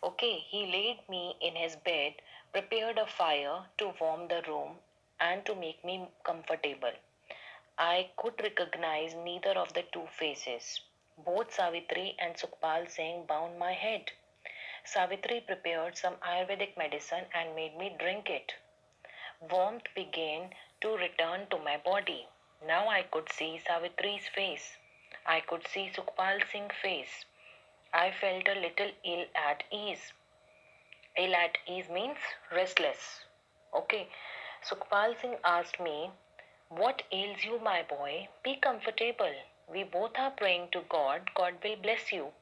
Okay, he laid me in his bed, prepared a fire to warm the room and to make me comfortable. I could recognize neither of the two faces. Both Savitri and Sukhpal Singh bound my head. Savitri prepared some Ayurvedic medicine and made me drink it. Warmth began to return to my body. Now I could see Savitri's face. I could see Sukhpal Singh's face. I felt a little ill at ease. Ill at ease means restless. Okay. Sukhpal Singh asked me, "What ails you, my boy? Be comfortable. We both are praying to God. God will bless you.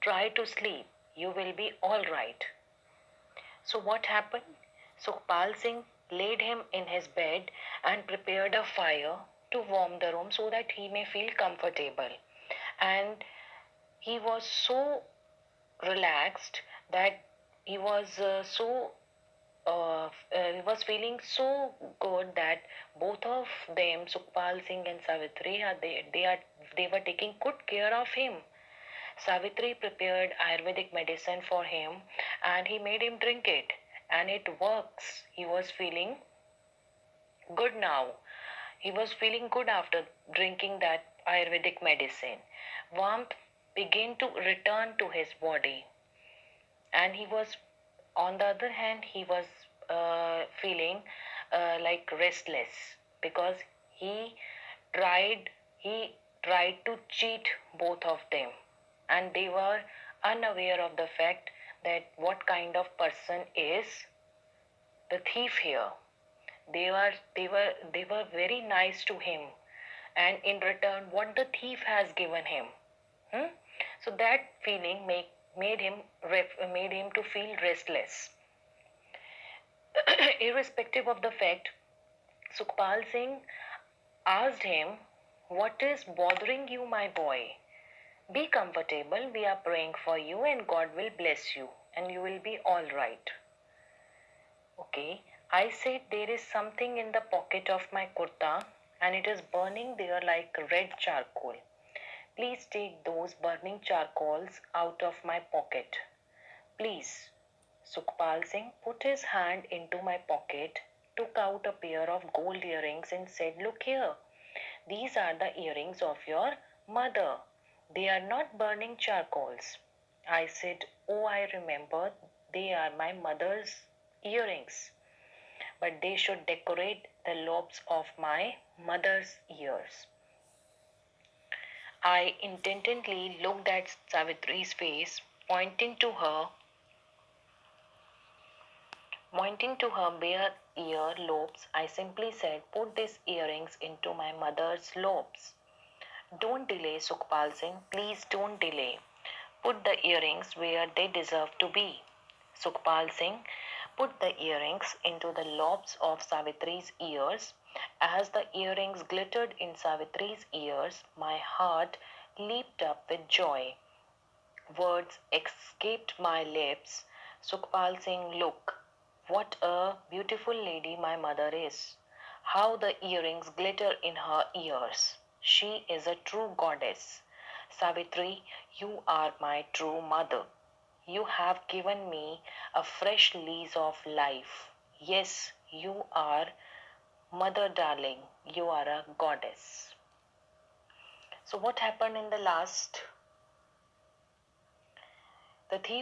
Try to sleep. You will be all right." So what happened? Sukhpal Singh laid him in his bed and prepared a fire to warm the room so that he may feel comfortable. And he was so relaxed that he was he was feeling so good that both of them, Sukhpal Singh and Savitri, they were taking good care of him. Savitri prepared Ayurvedic medicine for him and he made him drink it. And it works. He was feeling good now. He was feeling good after drinking that Ayurvedic medicine. Warmth began to return to his body. And he was, on the other hand, he was feeling like restless because he tried he tried to cheat both of them, and they were unaware of the fact that what kind of person is the thief here. They were very nice to him, and in return what the thief has given him. Hmm? So that feeling made him to feel restless. Irrespective of the fact, Sukhpal Singh asked him, "What is bothering you, my boy? Be comfortable. We are praying for you, and God will bless you, and you will be all right." Okay, I said, "There is something in the pocket of my kurta, and it is burning there like red charcoal. Please take those burning charcoals out of my pocket. Please." Sukhpal Singh put his hand into my pocket, took out a pair of gold earrings and said, "Look here. These are the earrings of your mother. They are not burning charcoals." I said, "Oh, I remember. They are my mother's earrings, but they should decorate the lobes of my mother's ears." I intently looked at Savitri's face, pointing to her bare ear lobes. I simply said, "Put these earrings into my mother's lobes." "Don't delay, Sukhpal Singh. Please don't delay. Put the earrings where they deserve to be." Sukhpal Singh put the earrings into the lobes of Savitri's ears. As the earrings glittered in Savitri's ears, my heart leaped up with joy. Words escaped my lips. Sukhpal Singh, look, what a beautiful lady my mother is. How the earrings glitter in her ears. She is a true goddess. Savitri, you are my true mother. You have given me a fresh lease of life. Yes, you are, mother darling. You are a goddess. So, what happened in the last? The thief